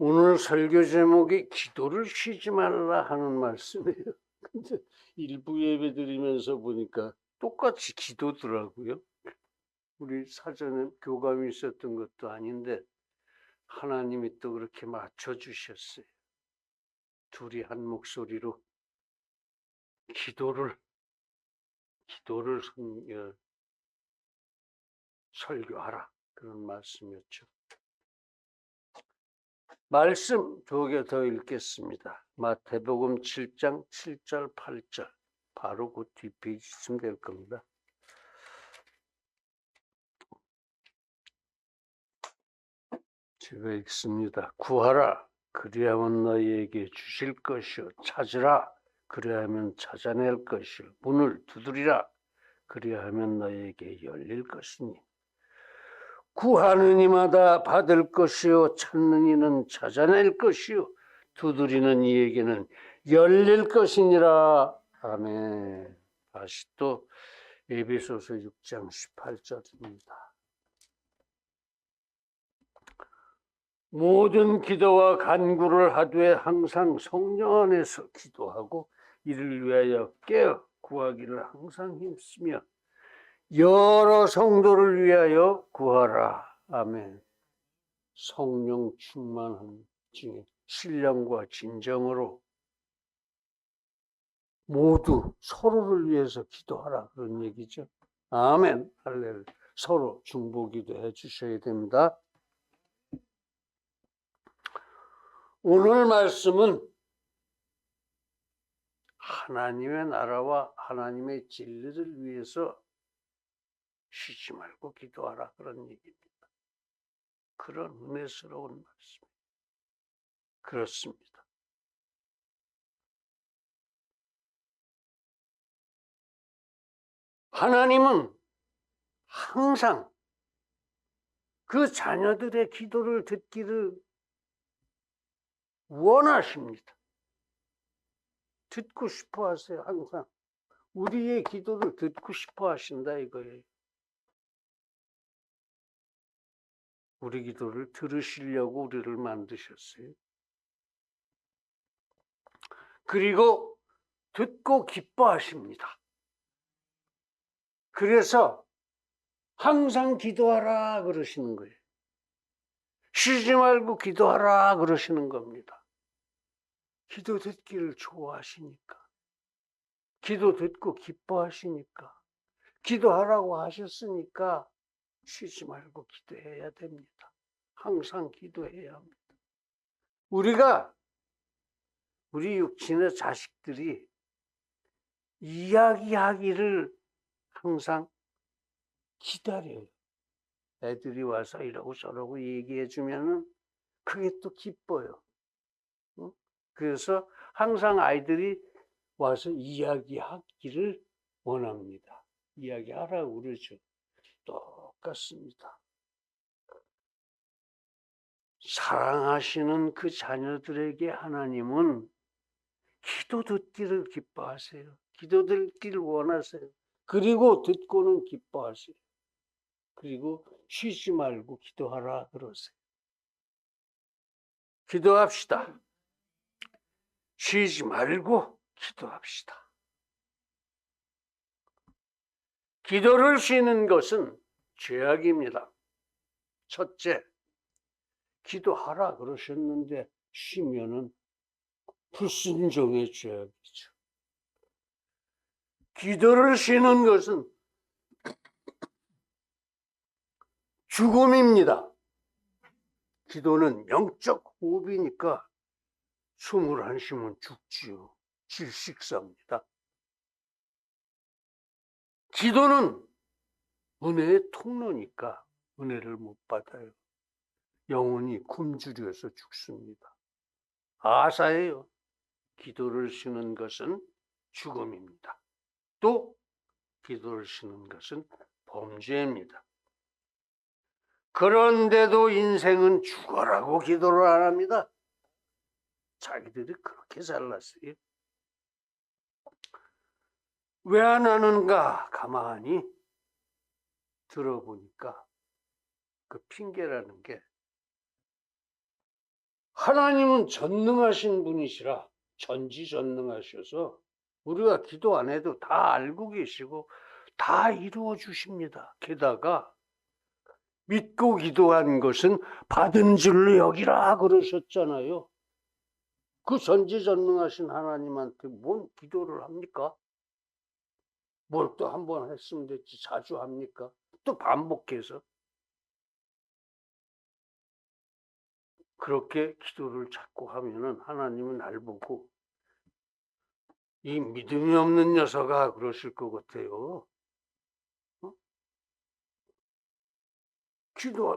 오늘 설교 제목이 기도를 쉬지 말라 하는 말씀이에요. 근데 일부 예배 드리면서 보니까 똑같이 기도더라고요. 우리 사전에 교감이 있었던 것도 아닌데 하나님이 또 그렇게 맞춰주셨어요. 둘이 한 목소리로 기도를 설교하라, 그런 말씀이었죠. 말씀 두 개 더 읽겠습니다. 마태복음 7장 7절 8절, 바로 그 뒷페이지쯤 될 겁니다. 제가 읽습니다. 구하라, 그리하면 너희에게 주실 것이요. 찾으라, 그리하면 찾아낼 것이요. 문을 두드리라, 그리하면 너희에게 열릴 것이니. 구하는 이마다 받을 것이요, 찾는 이는 찾아낼 것이요, 두드리는 이에게는 열릴 것이니라. 아멘. 다시 또 에베소서 6장 18절입니다. 모든 기도와 간구를 하되 항상 성령 안에서 기도하고 이를 위하여 깨어 구하기를 항상 힘쓰며 여러 성도를 위하여 구하라. 아멘. 성령 충만한 중에 신령과 진정으로 모두 서로를 위해서 기도하라, 그런 얘기죠. 아멘. 할렐루야. 서로 중보기도 해주셔야 됩니다. 오늘 말씀은 하나님의 나라와 하나님의 진리를 위해서 쉬지 말고 기도하라, 그런 얘기입니다. 그런 은혜스러운 말씀. 그렇습니다. 하나님은 항상 그 자녀들의 기도를 듣기를 원하십니다. 듣고 싶어 하세요. 항상 우리의 기도를 듣고 싶어 하신다, 이거예요. 우리 기도를 들으시려고 우리를 만드셨어요. 그리고 듣고 기뻐하십니다. 그래서 항상 기도하라 그러시는 거예요. 쉬지 말고 기도하라 그러시는 겁니다. 기도 듣기를 좋아하시니까, 기도 듣고 기뻐하시니까, 기도하라고 하셨으니까 쉬지 말고 기도해야 됩니다. 항상 기도해야 합니다. 우리 육신의 자식들이 이야기하기를 항상 기다려요. 애들이 와서 이러고 저러고 얘기해 주면은 그게 또 기뻐요. 그래서 항상 아이들이 와서 이야기하기를 원합니다. 이야기하라고 그러죠. 똑같습니다. 사랑하시는 그 자녀들에게 하나님은 기도 듣기를 기뻐하세요. 기도 듣기를 원하세요. 그리고 듣고는 기뻐하세요. 그리고 쉬지 말고 기도하라 그러세요. 기도합시다. 쉬지 말고 기도합시다. 기도를 쉬는 것은 죄악입니다. 첫째, 기도하라 그러셨는데 쉬면은 불순종의 죄악이죠. 기도를 쉬는 것은 죽음입니다. 기도는 영적 호흡이니까 숨을 안 쉬면 죽지요. 질식사입니다. 기도는 은혜의 통로니까 은혜를 못 받아요. 영혼이 굶주려서 죽습니다. 아사예요. 기도를 쉬는 것은 죽음입니다. 또 기도를 쉬는 것은 범죄입니다. 그런데도 인생은 죽어라고 기도를 안 합니다. 자기들이 그렇게 잘났어요. 왜 안 하는가 가만히 들어보니까 그 핑계라는 게 하나님은 전능하신 분이시라, 전지전능하셔서 우리가 기도 안 해도 다 알고 계시고 다 이루어 주십니다. 게다가 믿고 기도한 것은 받은 줄로 여기라 그러셨잖아요. 그 전지전능하신 하나님한테 뭔 기도를 합니까? 뭘 또 한 번 했으면 됐지 자주 합니까? 또 반복해서. 그렇게 기도를 자꾸 하면은 하나님은 날 보고 이 믿음이 없는 녀석아 그러실 것 같아요.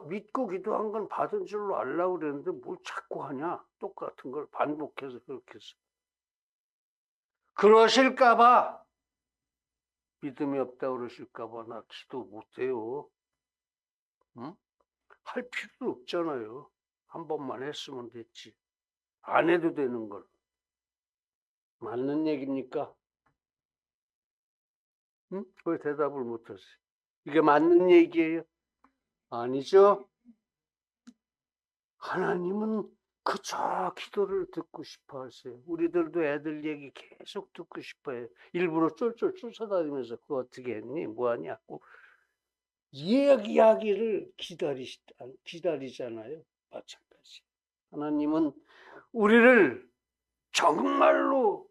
믿고 기도한 건 받은 줄로 알라고 그랬는데 뭘 자꾸 하냐? 똑같은 걸 반복해서 그렇게 해서. 그러실까봐, 믿음이 없다 그러실까봐 나 기도 못해요. 응? 할 필요 없잖아요. 한 번만 했으면 됐지. 안 해도 되는 걸. 맞는 얘기입니까? 응? 왜 대답을 못하세요? 이게 맞는 얘기예요? 아니죠? 하나님은 그저 기도를 듣고 싶어 하세요. 우리들도 애들 얘기 계속 듣고 싶어 해요. 일부러 쫄쫄 쫓아다니면서 그거 어떻게 했니? 뭐 하냐고. 이야기를 기다리잖아요. 마찬가지. 하나님은 우리를 정말로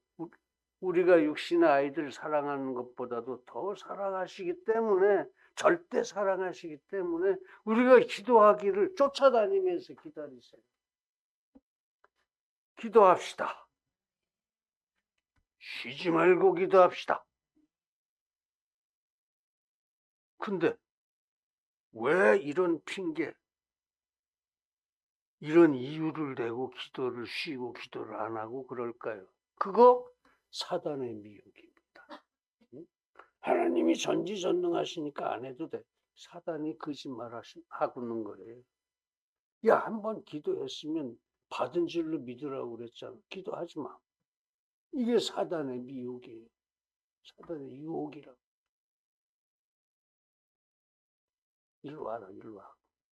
우리가 육신의 아이들 사랑하는 것보다도 더 사랑하시기 때문에, 절대 사랑하시기 때문에 우리가 기도하기를 쫓아다니면서 기다리세요. 기도합시다. 쉬지 말고 기도합시다. 근데 왜 이런 핑계, 이런 이유를 대고 기도를 쉬고 기도를 안 하고 그럴까요? 그거 사단의 미혹입니다. 하나님이 전지전능하시니까 안 해도 돼. 사단이 거짓말 하고는 거예요. 야, 한번 기도했으면 받은 줄로 믿으라고 그랬잖아. 기도하지 마. 이게 사단의 미혹이에요. 사단의 유혹이라고. 일로 와라, 일로 와.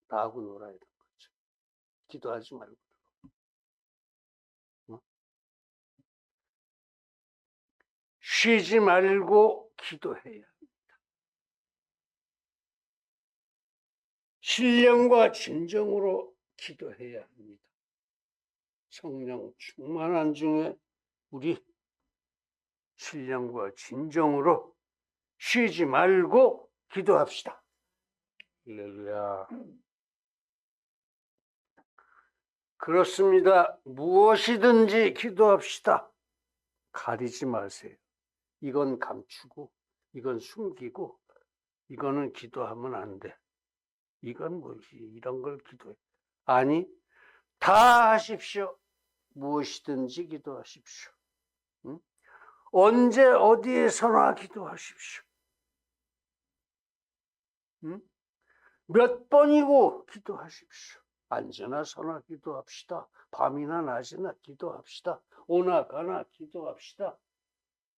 나하고 놀아야 되는 거지. 기도하지 말고. 어? 쉬지 말고 기도해야 합니다. 신령과 진정으로 기도해야 합니다. 성령 충만한 중에 우리 신령과 진정으로 쉬지 말고 기도합시다. 할렐루야. 그렇습니다. 무엇이든지 기도합시다. 가리지 마세요. 이건 감추고, 이건 숨기고, 이거는 기도하면 안 돼. 이건 뭐지? 이런 걸 기도해. 아니, 다 하십시오. 무엇이든지 기도하십시오. 응? 언제 어디에서나 기도하십시오. 응? 몇 번이고 기도하십시오. 앉으나 서나 기도합시다. 밤이나 낮이나 기도합시다. 오나 가나 기도합시다.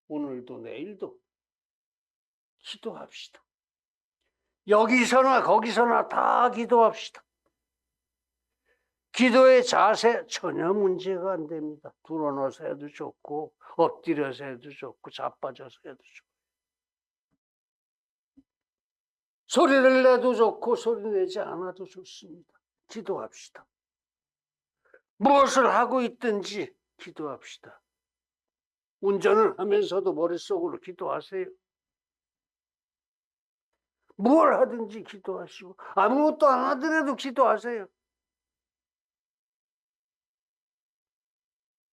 오늘도 내일도 기도합시다. 여기서나 거기서나 다 기도합시다. 기도의 자세 전혀 문제가 안 됩니다. 드러눠서 해도 좋고 엎드려서 해도 좋고 자빠져서 해도 좋고 소리를 내도 좋고 소리 내지 않아도 좋습니다. 기도합시다. 무엇을 하고 있든지 기도합시다. 운전을 하면서도 머릿속으로 기도하세요. 뭘 하든지 기도하시고 아무것도 안 하더라도 기도하세요.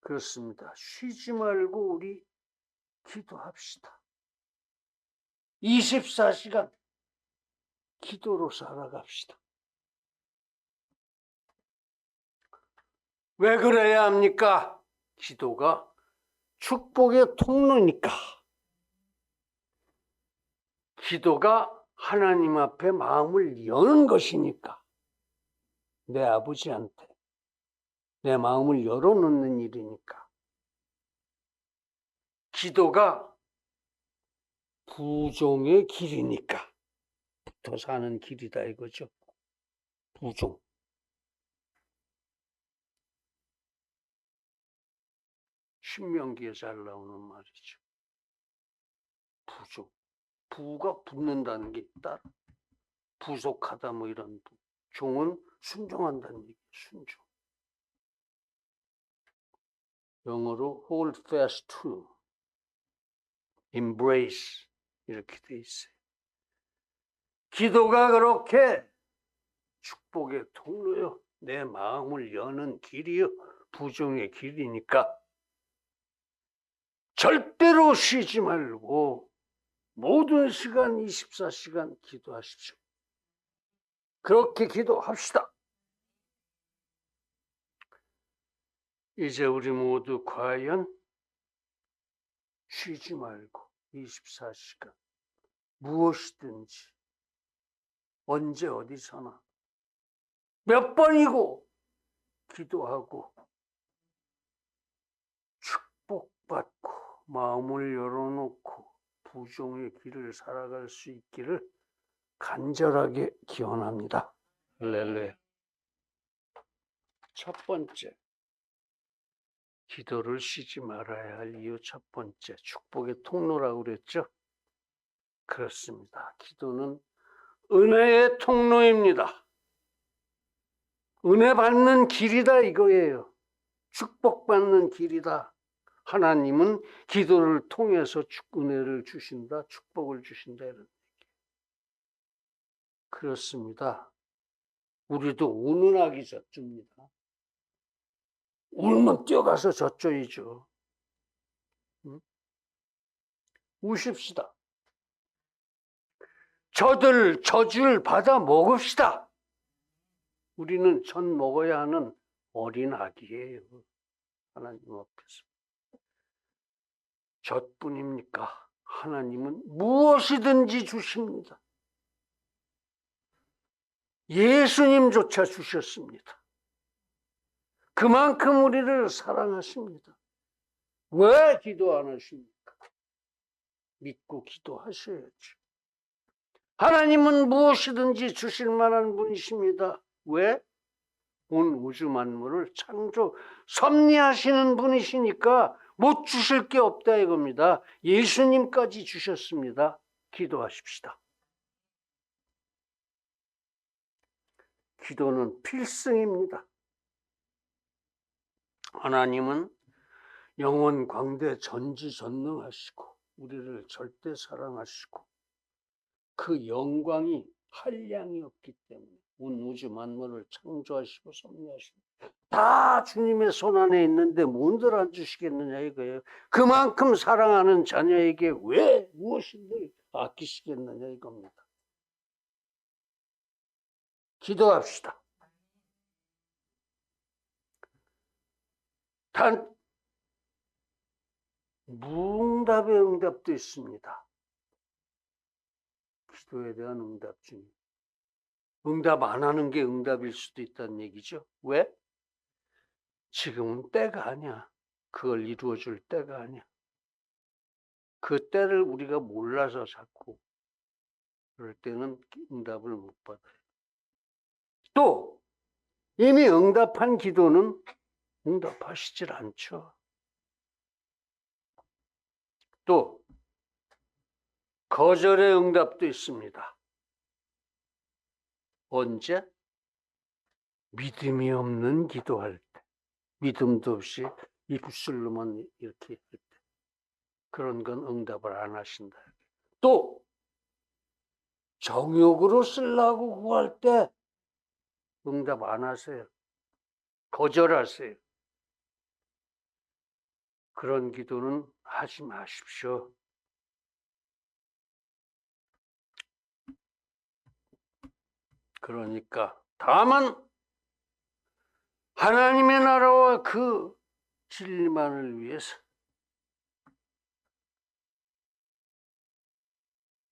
그렇습니다. 쉬지 말고 우리 기도합시다. 24시간 기도로 살아갑시다. 왜 그래야 합니까? 기도가 축복의 통로니까. 기도가 하나님 앞에 마음을 여는 것이니까. 내 아버지한테 내 마음을 열어놓는 일이니까. 기도가 부종의 길이니까. 붙어 사는 길이다 이거죠. 부종. 신명기에 잘 나오는 말이죠. 부족. 부가 붙는다는 게 있다. 부속하다 뭐 이런 부. 종은 순종한다는 얘기예요. 순종. 영어로 hold fast to, embrace 이렇게 돼 있어요. 기도가 그렇게 축복의 통로요. 내 마음을 여는 길이요. 부종의 길이니까 절대로 쉬지 말고 모든 시간 24시간 기도하십시오. 그렇게 기도합시다. 이제 우리 모두 과연 쉬지 말고 24시간 무엇이든지 언제 어디서나 몇 번이고 기도하고 축복받고 마음을 열어놓고 부종의 길을 살아갈 수 있기를 간절하게 기원합니다. 할렐루야. 첫 번째, 기도를 쉬지 말아야 할 이유 첫 번째, 축복의 통로라고 그랬죠? 그렇습니다. 기도는 은혜의 통로입니다. 은혜 받는 길이다 이거예요. 축복받는 길이다. 하나님은 기도를 통해서 은혜를 주신다, 축복을 주신다 이런 얘기. 그렇습니다. 우리도 우는 아기 젖줍니다. 울면 뛰어가서 젖줘야죠. 우십시다. 젖을 받아 먹읍시다. 우리는 젖 먹어야 하는 어린 아기예요. 하나님 앞에서. 젖뿐입니까? 하나님은 무엇이든지 주십니다. 예수님조차 주셨습니다. 그만큼 우리를 사랑하십니다. 왜 기도 안 하십니까? 믿고 기도하셔야죠. 하나님은 무엇이든지 주실 만한 분이십니다. 왜? 온 우주 만물을 창조 섭리하시는 분이시니까 못 주실 게 없다 이겁니다. 예수님까지 주셨습니다. 기도하십시다. 기도는 필승입니다. 하나님은 영원 광대 전지전능하시고 우리를 절대 사랑하시고 그 영광이 한량이 없기 때문에 온 우주 만물을 창조하시고 섭리하시고 다 주님의 손 안에 있는데 뭔들 안 주시겠느냐 이거예요. 그만큼 사랑하는 자녀에게 왜 무엇인들 아끼시겠느냐 이겁니다. 기도합시다. 단 무응답의 응답도 있습니다. 기도에 대한 응답 중에 응답 안 하는 게 응답일 수도 있다는 얘기죠. 왜? 지금은 때가 아니야. 그걸 이루어 줄 때가 아니야. 그 때를 우리가 몰라서 자꾸 그럴 때는 응답을 못 받아요. 또 이미 응답한 기도는 응답하시질 않죠. 또 거절의 응답도 있습니다. 언제? 믿음이 없는 기도할 때. 믿음도 없이 입술로만 이렇게 할 때. 그런 건 응답을 안 하신다. 또 정욕으로 쓰려고 구할 때 응답 안 하세요. 거절하세요. 그런 기도는 하지 마십시오. 그러니까 다만 하나님의 나라와 그 진리만을 위해서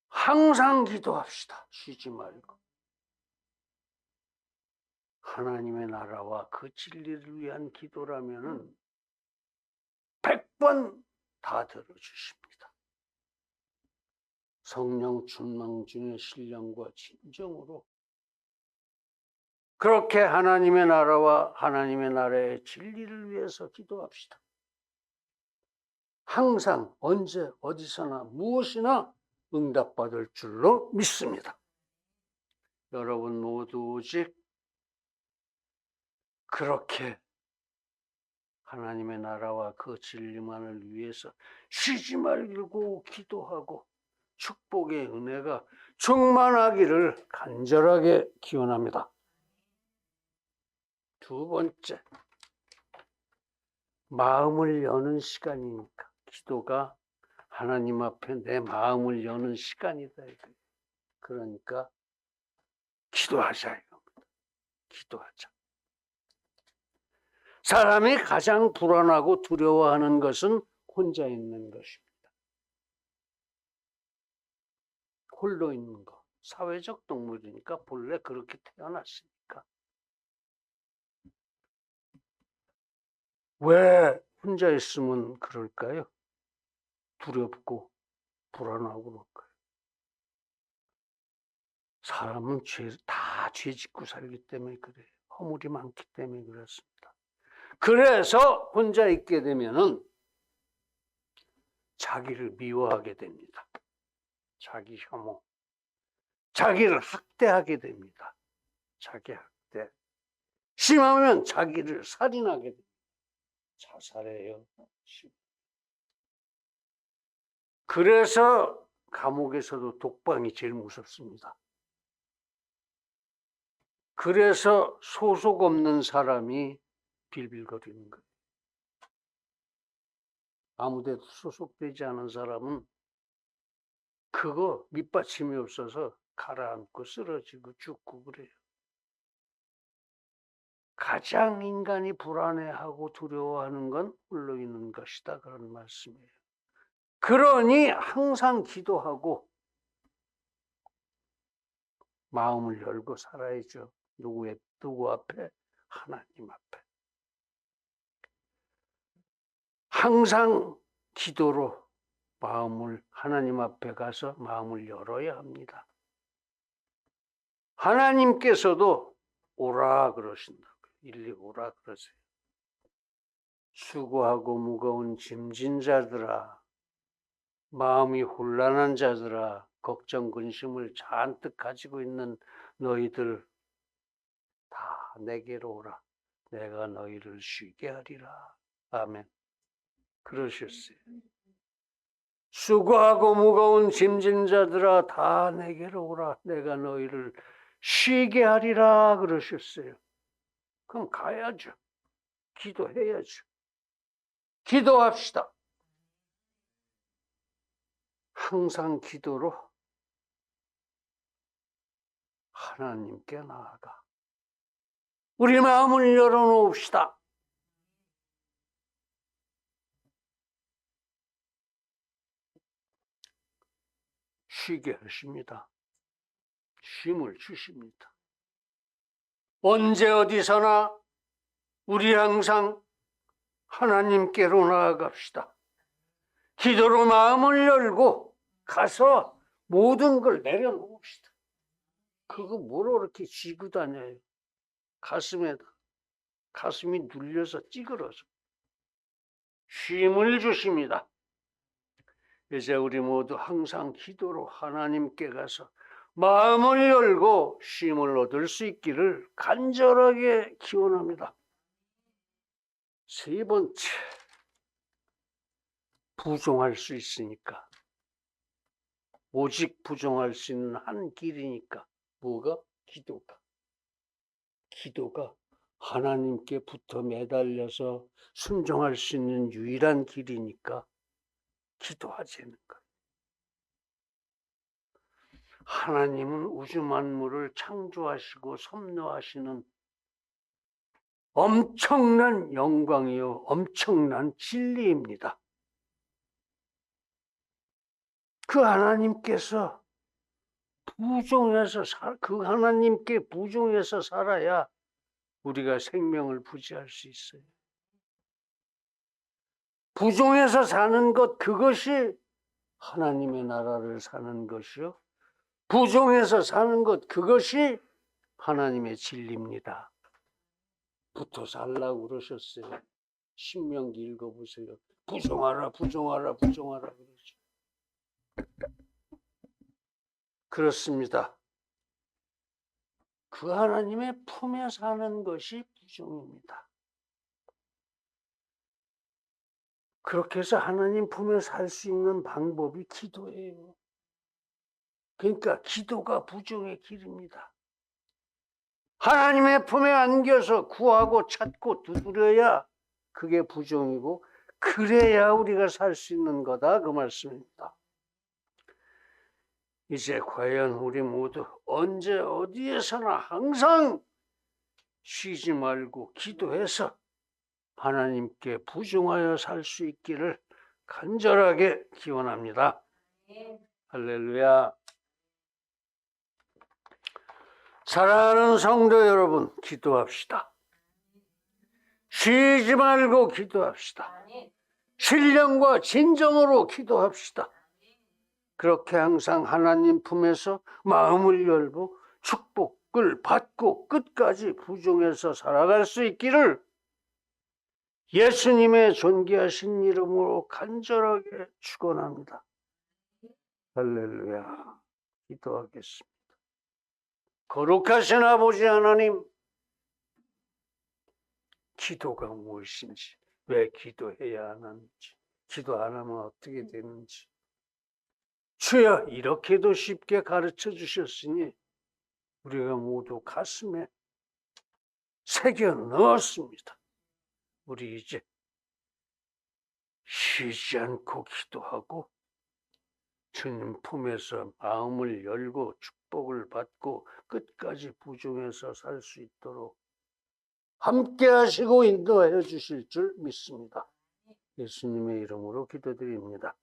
항상 기도합시다. 쉬지 말고. 하나님의 나라와 그 진리를 위한 기도라면은 100번 다 들어주십니다. 성령 충만 중에 신령과 진정으로 그렇게 하나님의 나라와 하나님의 나라의 진리를 위해서 기도합시다. 항상 언제 어디서나 무엇이나 응답받을 줄로 믿습니다. 여러분 모두 오직 그렇게 하나님의 나라와 그 진리만을 위해서 쉬지 말고 기도하고 축복의 은혜가 충만하기를 간절하게 기원합니다. 두 번째, 마음을 여는 시간이니까. 기도가 하나님 앞에 내 마음을 여는 시간이다. 그러니까 기도하자 이겁니다. 기도하자. 사람이 가장 불안하고 두려워하는 것은 혼자 있는 것입니다. 홀로 있는 것. 사회적 동물이니까 본래 그렇게 태어났으니까. 왜 혼자 있으면 그럴까요? 두렵고 불안하고 그럴까요? 사람은 다 죄 짓고 살기 때문에 그래요. 허물이 많기 때문에 그렇습니다. 그래서 혼자 있게 되면은 자기를 미워하게 됩니다. 자기 혐오. 자기를 학대하게 됩니다. 자기 학대. 심하면 자기를 살인하게 됩니다. 자살해요. 그래서 감옥에서도 독방이 제일 무섭습니다. 그래서 소속 없는 사람이 빌빌거리는 거예요. 아무데도 소속되지 않은 사람은 그거 밑받침이 없어서 가라앉고 쓰러지고 죽고 그래요. 가장 인간이 불안해하고 두려워하는 건 홀로 있는 것이다. 그런 말씀이에요. 그러니 항상 기도하고 마음을 열고 살아야죠. 누구 앞에? 하나님 앞에. 항상 기도로 마음을 하나님 앞에 가서 마음을 열어야 합니다. 하나님께서도 오라 그러신다고요. 일리 오라 그러세요. 수고하고 무거운 짐진 자들아, 마음이 혼란한 자들아, 걱정 근심을 잔뜩 가지고 있는 너희들 다 내게로 오라. 내가 너희를 쉬게 하리라. 아멘. 그러셨어요. 수고하고 무거운 짐진 자들아 다 내게로 오라. 내가 너희를 쉬게 하리라 그러셨어요. 그럼 가야죠. 기도해야죠. 기도합시다. 항상 기도로 하나님께 나아가 우리 마음을 열어놓읍시다. 쉬게 하십니다. 쉼을 주십니다. 언제 어디서나 우리 항상 하나님께로 나아갑시다. 기도로 마음을 열고 가서 모든 걸 내려놓읍시다. 그거 뭐로 이렇게 쥐고 다녀요? 가슴에다. 가슴이 눌려서 찌그러져. 쉼을 주십니다. 이제 우리 모두 항상 기도로 하나님께 가서 마음을 열고 쉼을 얻을 수 있기를 간절하게 기원합니다. 세 번째, 부종할 수 있으니까. 오직 부종할 수 있는 한 길이니까. 뭐가? 기도가. 기도가 하나님께 붙어 매달려서 순종할 수 있는 유일한 길이니까 기도하자는 거예요. 하나님은 우주 만물을 창조하시고 섭리하시는 엄청난 영광이요, 엄청난 진리입니다. 그 하나님께서 그 하나님께 부종해서 살아야 우리가 생명을 부지할 수 있어요. 부종해서 사는 것, 그것이 하나님의 나라를 사는 것이요. 부종해서 사는 것, 그것이 하나님의 진리입니다. 붙어 살라고 그러셨어요. 신명기 읽어보세요. 부정하라, 부정하라, 부정하라 그러죠. 그렇습니다. 그 하나님의 품에 사는 것이 부정입니다. 그렇게 해서 하나님 품에 살 수 있는 방법이 기도예요. 그러니까 기도가 부정의 길입니다. 하나님의 품에 안겨서 구하고 찾고 두드려야 그게 부정이고, 그래야 우리가 살 수 있는 거다, 그 말씀입니다. 이제 과연 우리 모두 언제 어디에서나 항상 쉬지 말고 기도해서 하나님께 부정하여 살 수 있기를 간절하게 기원합니다. 할렐루야. 사랑하는 성도 여러분, 기도합시다. 쉬지 말고 기도합시다. 신령과 진정으로 기도합시다. 그렇게 항상 하나님 품에서 마음을 열고 축복을 받고 끝까지 부정해서 살아갈 수 있기를 예수님의 존귀하신 이름으로 간절하게 축원합니다. 할렐루야. 기도하겠습니다. 거룩하신 아버지 하나님, 기도가 무엇인지, 왜 기도해야 하는지, 기도 안 하면 어떻게 되는지 주여 이렇게도 쉽게 가르쳐 주셨으니 우리가 모두 가슴에 새겨 넣었습니다. 우리 이제 쉬지 않고 기도하고 주님 품에서 마음을 열고 축복을 받고 끝까지 부정해서 살 수 있도록 함께 하시고 인도하여 주실 줄 믿습니다. 예수님의 이름으로 기도드립니다.